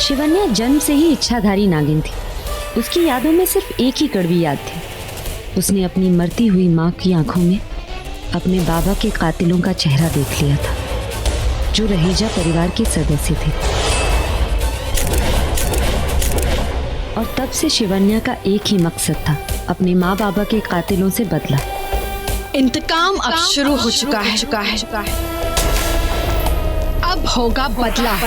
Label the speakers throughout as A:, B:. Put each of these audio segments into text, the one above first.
A: शिवन्या जन्म से ही इच्छाधारी नागिन थी। उसकी यादों में सिर्फ एक ही कड़वी याद थी। उसने अपनी मरती हुई माँ की आंखों में अपने बाबा के कातिलों का चेहरा देख लिया था, जो रहेजा परिवार के सदस्य थे। और तब से शिवन्या का एक ही मकसद था, अपने माँ बाबा के कातिलों से बदला।
B: इंतकाम अब शुरू हो चुका है। अब होगा बदला।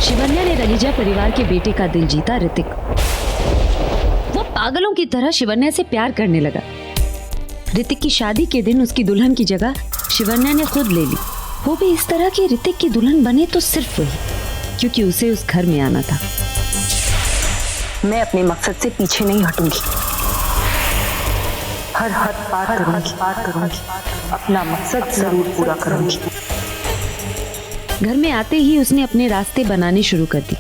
A: शिवन्या ने रहेजा परिवार के बेटे का दिल जीता, ऋतिक। वो पागलों की तरह शिवन्या से प्यार करने लगा। ऋतिक की शादी के दिन उसकी दुल्हन की जगह शिवन्या ने खुद ले ली। वो भी इस तरह कि ऋतिक की दुल्हन बने तो सिर्फ वही, क्योंकि उसे उस घर में आना था।
C: मैं अपने मकसद से पीछे नहीं हटूंगी। हर हद पार करूंगी। अपना मकसद जरूर पूरा करूंगी।
A: घर में आते ही उसने अपने रास्ते बनाने शुरू कर दी।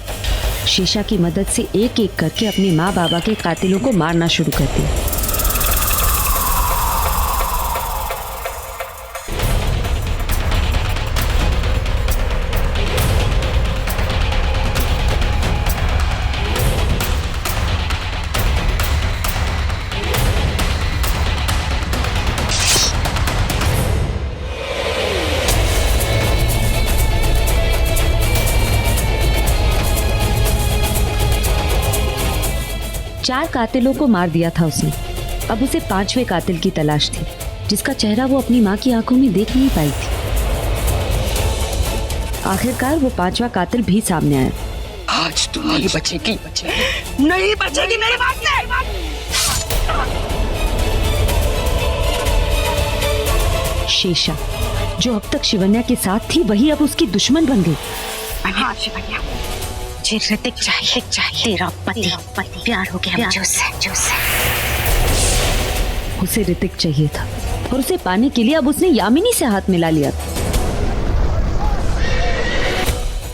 A: शीशा की मदद से एक एक करके अपने माँ बाबा के कातिलों को मारना शुरू कर दिया। चार कातिलों को मार दिया था उसने। अब उसे पांचवें कातिल की तलाश थी, जिसका चेहरा वो अपनी माँ की आंखों में देख नहीं पाई थी। आखिरकार वो पांचवा कातिल भी सामने आया।
B: आज तू नहीं बचेगी मेरी बात नहीं।
A: शेषा, जो अब तक शिवन्या के साथ थी, वही अब उसकी दुश्मन बन गई।
C: हाँ शिवन्या, मुझे ऋतिक चाहिए। तेरा पति प्यार हो गया मुझे उससे।
A: उसे ऋतिक चाहिए था और उसे पाने के लिए अब उसने यामिनी से हाथ मिला लिया था।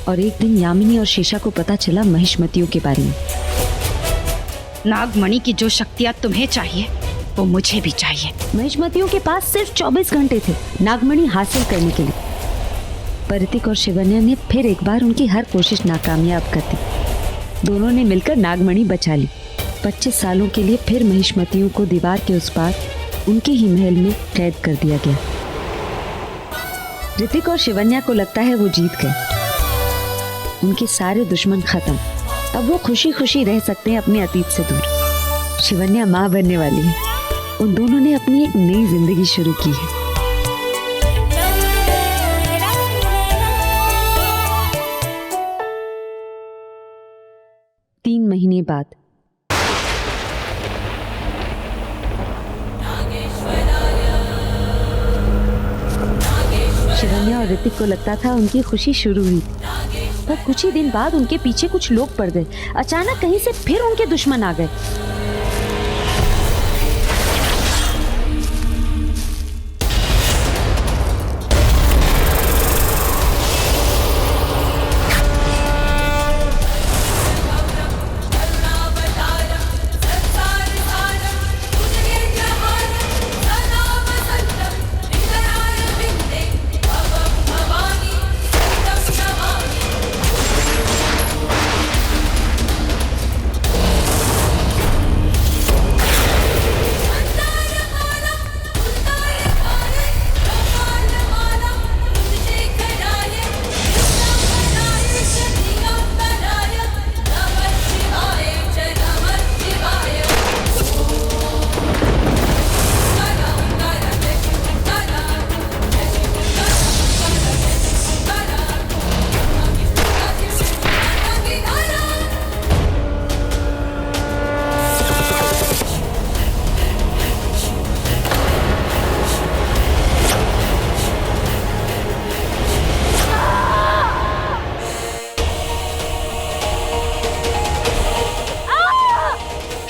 A: और एक दिन यामिनी और शेषा को पता चला महिष्मतियों के बारे में।
B: नागमणि की जो शक्तियां तुम्हें चाहिए वो मुझे भी चाहिए।
A: महिष्मतियों के पास सिर्फ 24 घंटे थे नागमणि हासिल करने के लिए। पर ऋतिक और शिवन्या ने फिर एक बार उनकी हर कोशिश नाकामयाब कर दी। दोनों ने मिलकर नागमणि बचा ली। 25 सालों के लिए फिर महिष्मतियों को दीवार के उस पार उनके ही महल में कैद कर दिया गया। ऋतिक और शिवन्या को लगता है वो जीत गए। उनके सारे दुश्मन खत्म। अब वो खुशी खुशी रह सकते हैं अपने अतीत से दूर। शिवन्या माँ बनने वाली है। उन दोनों ने अपनी एक नई जिंदगी शुरू की है। 3 महीने बाद शिवन्या और ऋतिक को लगता था उनकी खुशी शुरू हुई, पर कुछ ही दिन बाद उनके पीछे कुछ लोग पड़ गए। अचानक कहीं से फिर उनके दुश्मन आ गए।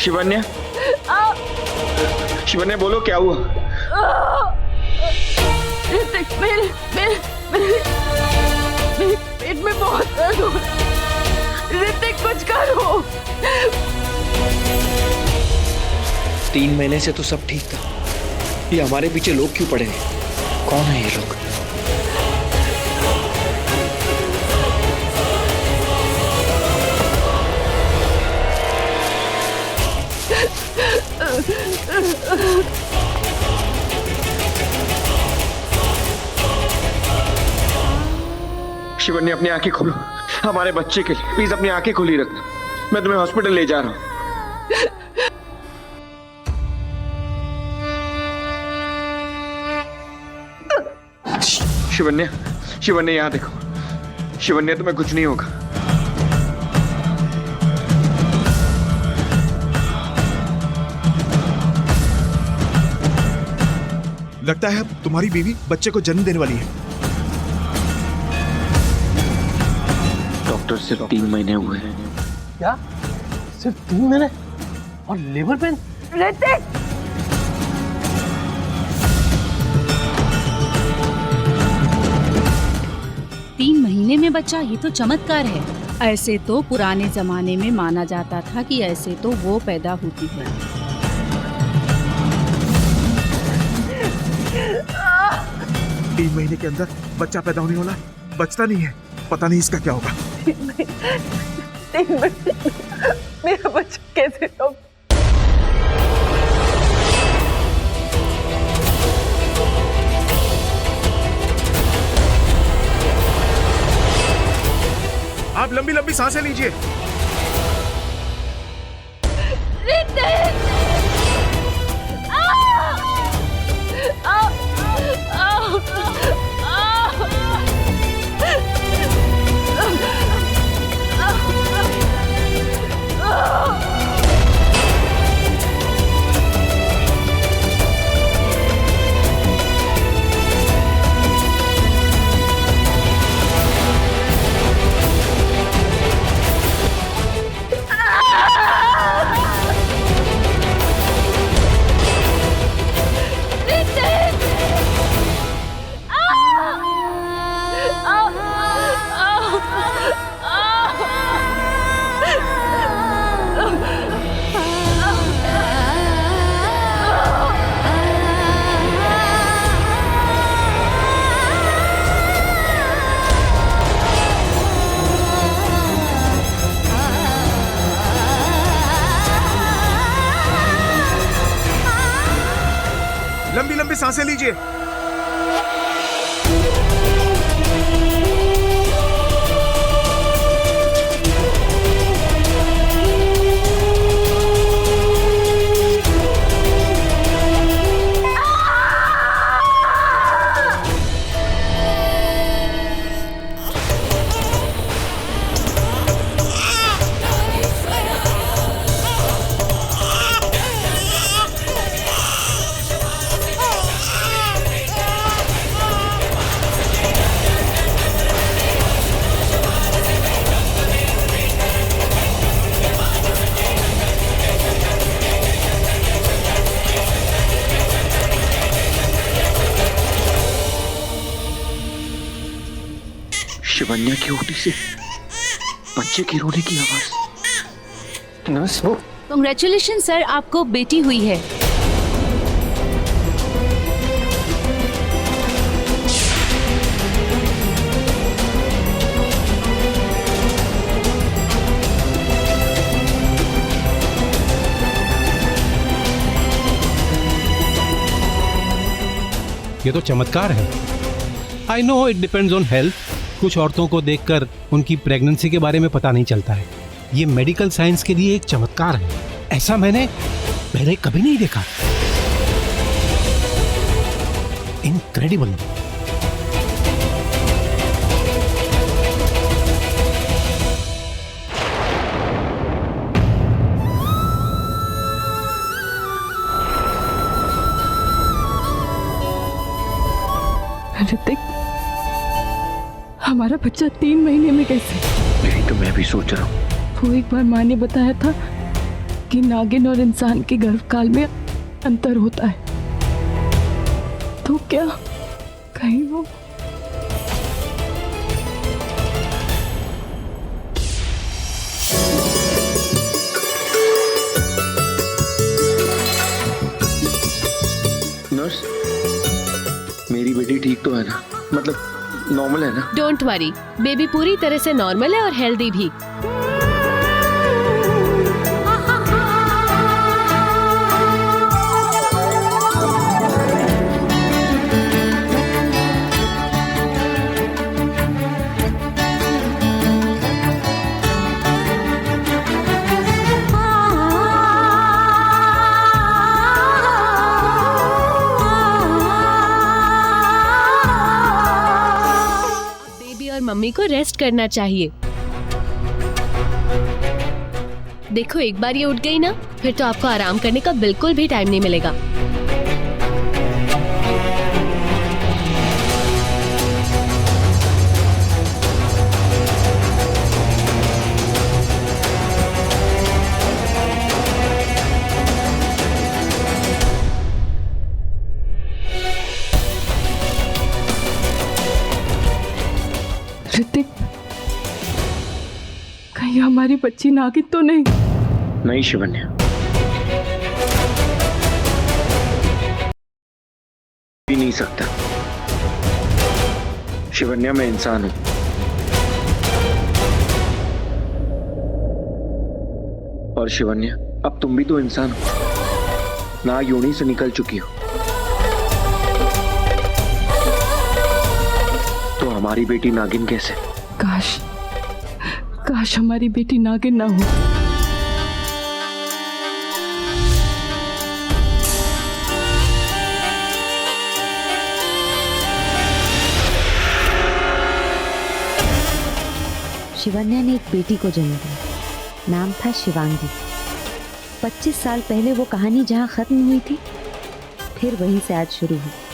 D: शिवन्या, शिवन्या बोलो क्या हुआ?
E: ऋतिक, मेरे पेट में बहुत दर्द हो रहा है। ऋतिक कुछ करो।
D: 3 महीने से तो सब ठीक था। ये हमारे पीछे लोग क्यों पड़े हैं? कौन है ये लोग? शिवन्या अपनी आंखें खोलो, हमारे बच्चे के लिए प्लीज अपनी आंखें खुली रखना। मैं तुम्हें हॉस्पिटल ले जा रहा हूँ। शिवन्या, शिवन्या यहाँ देखो। शिवन्या तुम्हें कुछ नहीं होगा।
F: लगता है अब तुम्हारी बीवी बच्चे को जन्म देने वाली है।
D: डॉक्टर सिर्फ 3 महीने हुए हैं।
G: क्या? सिर्फ 3 महीने? और लेबर पेन?
E: ऋतिक,
H: 3 महीने में बच्चा, ये तो चमत्कार है। ऐसे तो पुराने जमाने में माना जाता था कि ऐसे तो वो पैदा होती है।
F: 3 महीने के अंदर बच्चा पैदा होने वाला बचता नहीं है। पता नहीं इसका क्या होगा।
E: 3 महीने मेरा बच्चा कैसे होगा?
F: आप लंबी लंबी सांसें लीजिए। लंबी लंबी सांसें लीजिए।
D: शिवन्या की ओटी से बच्चे की रोने की आवाज। नर्स, वो
H: कांग्रेचुलेशन सर, आपको बेटी हुई है।
I: ये तो चमत्कार है। I know it depends on health. कुछ औरतों को देखकर उनकी प्रेगनेंसी के बारे में पता नहीं चलता है। ये मेडिकल साइंस के लिए एक चमत्कार है। ऐसा मैंने पहले कभी नहीं देखा। इनक्रेडिबल।
E: ऋतिक, हमारा बच्चा 3 महीने में कैसे?
D: यही तो मैं भी सोच रहा हूँ।
E: वो एक बार माँ ने बताया था कि नागिन और इंसान के गर्भकाल में अंतर होता है। तो क्या कहीं वो
D: नर्स, मेरी बेटी ठीक तो है ना? मतलब नॉर्मल है ना?
J: डोंट वरी, बेबी पूरी तरह से नॉर्मल है और हेल्दी भी। मम्मी को रेस्ट करना चाहिए। देखो एक बार ये उठ गई ना, फिर तो आपको आराम करने का बिल्कुल भी टाइम नहीं मिलेगा।
E: ऋतिक, कहीं हमारी बच्ची नागिन तो नहीं?
D: नहीं शिवन्या, भी नहीं सकता। शिवन्या, मैं इंसान हूं। और शिवन्या, अब तुम भी तो इंसान हो, नाग योनि से निकल चुकी हो। तो हमारी बेटी नागिन कैसे?
E: काश काश हमारी बेटी नागिन ना हो।
A: शिवन्या ने एक बेटी को जन्म दिया, नाम था शिवांगी। 25 साल पहले वो कहानी जहाँ खत्म हुई थी, फिर वहीं से आज शुरू हुई।